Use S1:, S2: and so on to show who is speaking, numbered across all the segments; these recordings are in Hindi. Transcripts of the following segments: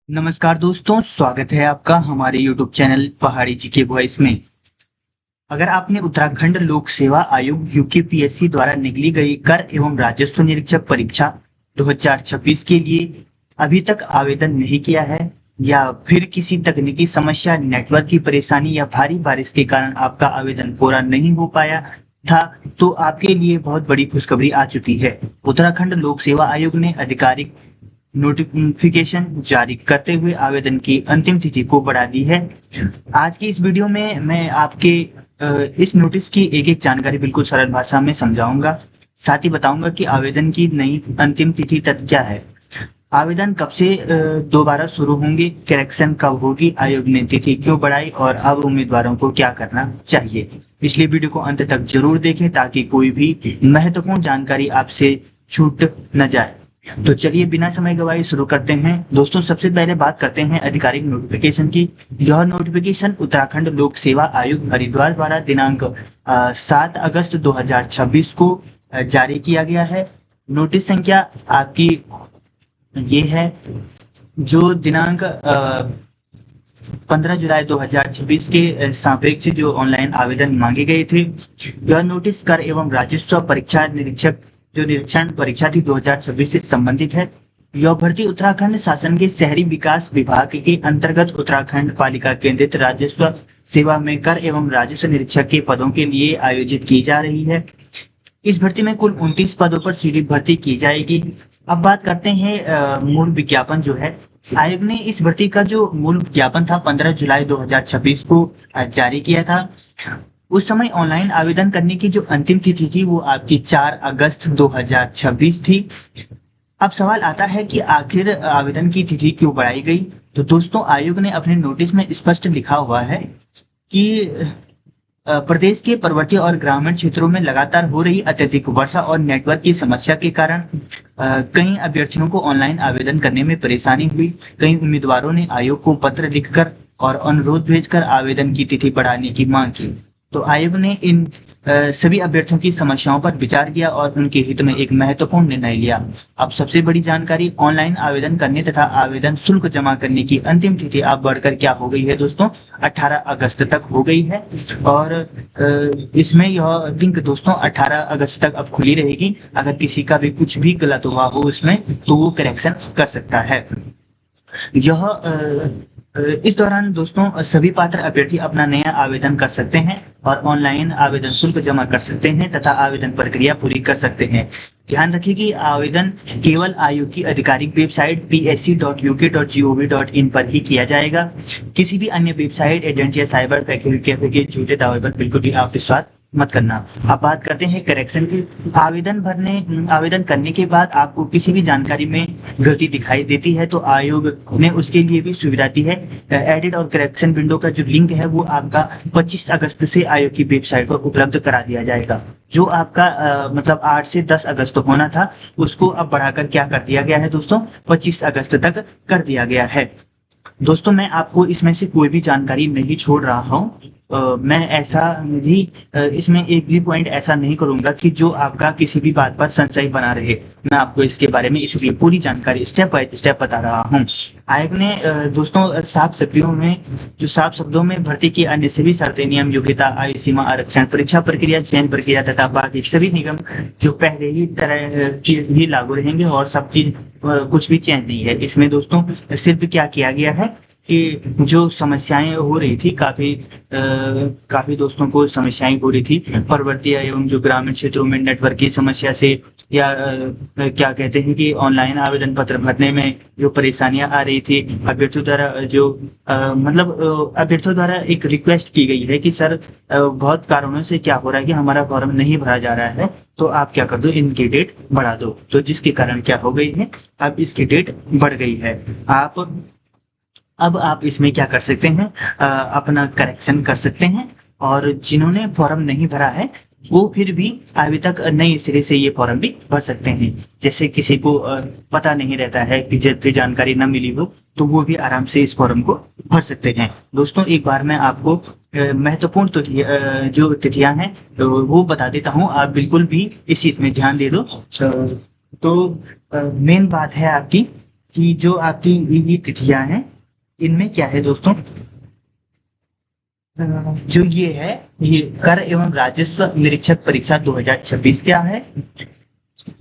S1: नमस्कार दोस्तों, स्वागत है आपका हमारे YouTube चैनल पहाड़ी जी के वॉइस में। अगर आपने उत्तराखंड लोक सेवा आयोग यूकेपीएससी द्वारा निकली गई कर एवं राजस्व निरीक्षक परीक्षा 2026 के लिए अभी तक आवेदन नहीं किया है या फिर किसी तकनीकी समस्या, नेटवर्क की परेशानी या भारी बारिश के कारण आपका आवेदन पूरा नहीं हो पाया था, तो आपके लिए बहुत बड़ी खुशखबरी आ चुकी है। उत्तराखंड लोक सेवा आयोग ने आधिकारिक नोटिफिकेशन जारी करते हुए आवेदन की अंतिम तिथि को बढ़ा दी है। आज की इस वीडियो में मैं आपके इस नोटिस की एक एक जानकारी बिल्कुल सरल भाषा में समझाऊंगा। साथ ही बताऊंगा कि आवेदन की नई अंतिम तिथि तक क्या है, आवेदन कब से दोबारा शुरू होंगे, करेक्शन कब होगी, आयोग ने तिथि क्यों बढ़ाई और अब उम्मीदवारों को क्या करना चाहिए। इसलिए वीडियो को अंत तक जरूर देखें ताकि कोई भी महत्वपूर्ण जानकारी आपसे छूट न जाए। तो चलिए बिना समय गवाए शुरू करते हैं। दोस्तों, सबसे पहले बात करते हैं आधिकारिक नोटिफिकेशन की। यह नोटिफिकेशन उत्तराखंड लोक सेवा आयोग हरिद्वार द्वारा दिनांक 7 अगस्त 2026 को जारी किया गया है। नोटिस संख्या आपकी ये है, जो दिनांक 15 जुलाई 2026 के सापेक्ष जो ऑनलाइन आवेदन मांगे गए थे। यह नोटिस कर एवं राजस्व परीक्षा निरीक्षक जो निरीक्षण परीक्षा थी 2026 से संबंधित है। यह भर्ती उत्तराखंड शासन के शहरी विकास विभाग के अंतर्गत उत्तराखंड पालिका केंद्रित राजस्व सेवा में कर एवं राजस्व निरीक्षक के पदों के लिए आयोजित की जा रही है। इस भर्ती में कुल 29 पदों पर सीधी भर्ती की जाएगी। अब बात करते हैं मूल विज्ञापन जो है। आयोग ने इस भर्ती का जो मूल विज्ञापन था 15 जुलाई 2026 को जारी किया था। उस समय ऑनलाइन आवेदन करने की जो अंतिम तिथि थी वो आपकी 4 अगस्त 2026 थी। अब सवाल आता है कि आखिर आवेदन की तिथि क्यों बढ़ाई गई। तो दोस्तों, आयोग ने अपने नोटिस में स्पष्ट लिखा हुआ है कि प्रदेश के पर्वतीय और ग्रामीण क्षेत्रों में लगातार हो रही अत्यधिक वर्षा और नेटवर्क की समस्या के कारण कई अभ्यर्थियों को ऑनलाइन आवेदन करने में परेशानी हुई। कई उम्मीदवारों ने आयोग को पत्र लिखकर और अनुरोध भेजकर आवेदन की तिथि बढ़ाने की मांग की। तो आयोग ने इन सभी अभ्यर्थियों की समस्याओं पर विचार किया और उनके हित में एक महत्वपूर्ण निर्णय लिया। अब सबसे बड़ी जानकारी, ऑनलाइन आवेदन करने तथा आवेदन शुल्क जमा करने की अंतिम तिथि अब बढ़कर क्या हो गई है दोस्तों, 18 अगस्त तक हो गई है। और इसमें यह लिंक दोस्तों 18 अगस्त तक अब खुली रहेगी। अगर किसी का भी कुछ भी गलत हुआ हो उसमें तो वो करेक्शन कर सकता है। यह इस दौरान दोस्तों सभी पात्र अभ्यर्थी अपना नया आवेदन कर सकते हैं और ऑनलाइन आवेदन शुल्क जमा कर सकते हैं तथा आवेदन प्रक्रिया पूरी कर सकते हैं। ध्यान रखिए कि आवेदन केवल आयोग की आधिकारिक वेबसाइट psc.uk.gov.in पर ही किया जाएगा। किसी भी अन्य वेबसाइट, एजेंट या साइबर कैफे के झूठे दावे पर बिल्कुल भी आप विश्वास मत करना। अब बात करते हैं करेक्शन की। आवेदन करने के बाद आपको किसी भी जानकारी में गलती दिखाई देती है तो आयोग ने उसके लिए भी सुविधा दी है। एडिट और करेक्शन विंडो का जो लिंक है वो आपका 25 अगस्त से आयोग की वेबसाइट पर उपलब्ध करा दिया जाएगा। जो आपका मतलब 8 से 10 अगस्त होना था उसको अब बढ़ाकर क्या कर दिया गया है दोस्तों, 25 अगस्त तक कर दिया गया है। दोस्तों, मैं आपको इसमें से कोई भी जानकारी नहीं छोड़ रहा हूँ। मैं ऐसा भी इसमें एक भी पॉइंट ऐसा नहीं करूंगा कि जो आपका किसी भी बात पर संशय बना रहे। मैं आपको इसके बारे में इसलिए पूरी जानकारी स्टेप बाय स्टेप बता रहा हूँ। आयोग ने दोस्तों साफ शब्दों में भर्ती की अन्य सभी शर्तें, नियम, योग्यता, आयु सीमा, आरक्षण, परीक्षा प्रक्रिया, चयन प्रक्रिया तथा बाकी सभी नियम जो पहले ही तरह की ही लागू रहेंगे और सब चीज कुछ भी चेंज नहीं है। इसमें दोस्तों सिर्फ क्या किया गया है कि जो समस्याएं हो रही थी, काफी दोस्तों को समस्याएं हो रही थी पर्वतीय एवं जो ग्रामीण क्षेत्रों में नेटवर्क की समस्या से, या क्या कहते हैं कि ऑनलाइन आवेदन पत्र भरने में जो परेशानियां आ रही थी, अभ्यर्थियों द्वारा अभ्यर्थियों द्वारा एक रिक्वेस्ट की गई है कि सर बहुत कारणों से क्या हो रहा है कि हमारा फॉर्म नहीं भरा जा रहा है, तो आप क्या कर दो, इनकी डेट बढ़ा दो। तो जिसके कारण क्या हो गई है, अब इसकी डेट बढ़ गई है। अब आप इसमें क्या कर सकते हैं, अपना करेक्शन कर सकते हैं। और जिन्होंने फॉर्म नहीं भरा है वो फिर भी अभी तक नए सिरे से ये फॉर्म भी भर सकते हैं। जैसे किसी को पता नहीं रहता है कि जब जानकारी न मिली हो तो वो भी आराम से इस फॉर्म को भर सकते हैं। दोस्तों, एक बार मैं आपको महत्वपूर्ण जो तिथियां हैं वो बता देता हूं, आप बिल्कुल भी इस चीज में ध्यान दे दो। तो मेन बात है आपकी कि जो आपकी ये तिथियां हैं इनमें क्या है दोस्तों, जो ये है, ये कर एवं राजस्व निरीक्षक परीक्षा 2026 क्या है,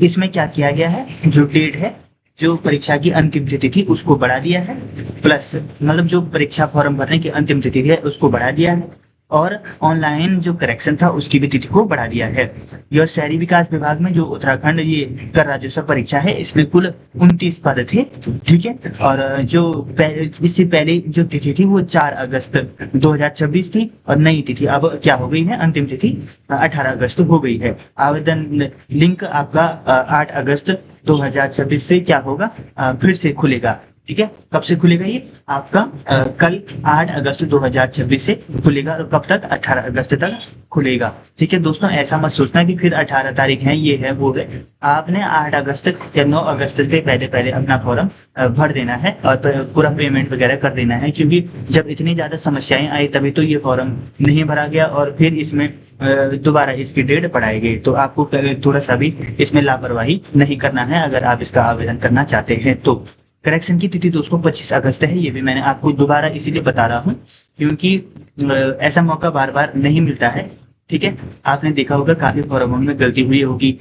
S1: इसमें क्या किया गया है, जो डेट है, जो परीक्षा की अंतिम तिथि थी उसको बढ़ा दिया है, प्लस मतलब जो परीक्षा फॉर्म भरने की अंतिम तिथि है उसको बढ़ा दिया है, और ऑनलाइन जो करेक्शन था उसकी भी तिथि को बढ़ा दिया है। यह शहरी विकास विभाग में जो उत्तराखंड ये कर राजस्व परीक्षा है इसमें कुल 29 पद थे, ठीक है। और जो इससे पहले जो तिथि थी वो 4 अगस्त 2026 थी, और नई तिथि अब क्या हो गई है, अंतिम तिथि 18 अगस्त हो गई है। आवेदन लिंक आपका 8 अगस्त 2026 से क्या होगा, फिर से खुलेगा, ठीक है। कब से खुलेगा ये आपका, कल 8 अगस्त 2026 से खुलेगा, और कब तक, 18 अगस्त तक खुलेगा, ठीक है दोस्तों। ऐसा मत सोचना कि फिर 18 तारीख है, ये है वो है, आपने 8 अगस्त या 9 अगस्त से पहले पहले अपना फॉर्म भर देना है और पूरा पेमेंट वगैरह कर देना है, क्योंकि जब इतनी ज्यादा समस्याएं आई तभी तो ये फॉर्म नहीं भरा गया, और फिर इसमें दोबारा इसकी डेट बढ़ाई गई। तो आपको थोड़ा सा भी इसमें लापरवाही नहीं करना है अगर आप इसका आवेदन करना चाहते हैं तो। करेक्शन की तिथि दोस्तों 25 अगस्त है, ये भी मैंने आपको दोबारा इसीलिए बता रहा हूँ क्योंकि ऐसा मौका बार बार नहीं मिलता है, ठीक है। आपने देखा होगा काफी फॉर्मों में गलती हुई होगी,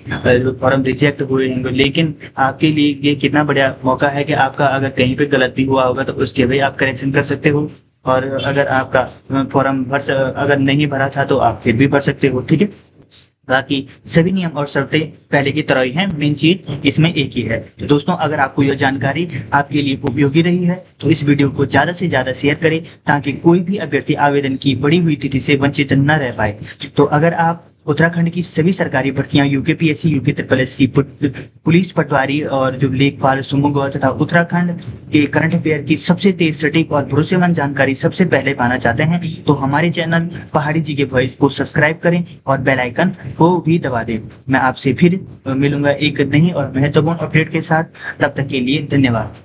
S1: फॉर्म रिजेक्ट हुए होंगे, लेकिन आपके लिए ये कितना बढ़िया मौका है कि आपका अगर कहीं पे गलती हुआ होगा तो उसके भी आप करेक्शन कर सकते हो, और अगर आपका फॉर्म अगर नहीं भरा था तो आप फिर भी भर सकते हो, ठीक है। बाकी सभी नियम और शर्तें पहले की तरह ही हैं, मेन चीज इसमें एक ही है। तो दोस्तों अगर आपको यह जानकारी आपके लिए उपयोगी रही है तो इस वीडियो को ज्यादा से ज्यादा शेयर करें ताकि कोई भी अभ्यर्थी आवेदन की बढ़ी हुई तिथि से वंचित न रह पाए। तो अगर आप उत्तराखंड की सभी सरकारी भर्तियां UKPSC, UK triple SC, police पटवारी और जो लेखपाल, सुमो गौ तथा उत्तराखंड के करंट अफेयर की सबसे तेज, सटीक और भरोसेमंद जानकारी सबसे पहले पाना चाहते हैं तो हमारे चैनल पहाड़ी जी के वॉइस को सब्सक्राइब करें और बेल आइकन को भी दबा दें। मैं आपसे फिर मिलूंगा एक नई और महत्वपूर्ण अपडेट के साथ, तब तक के लिए धन्यवाद।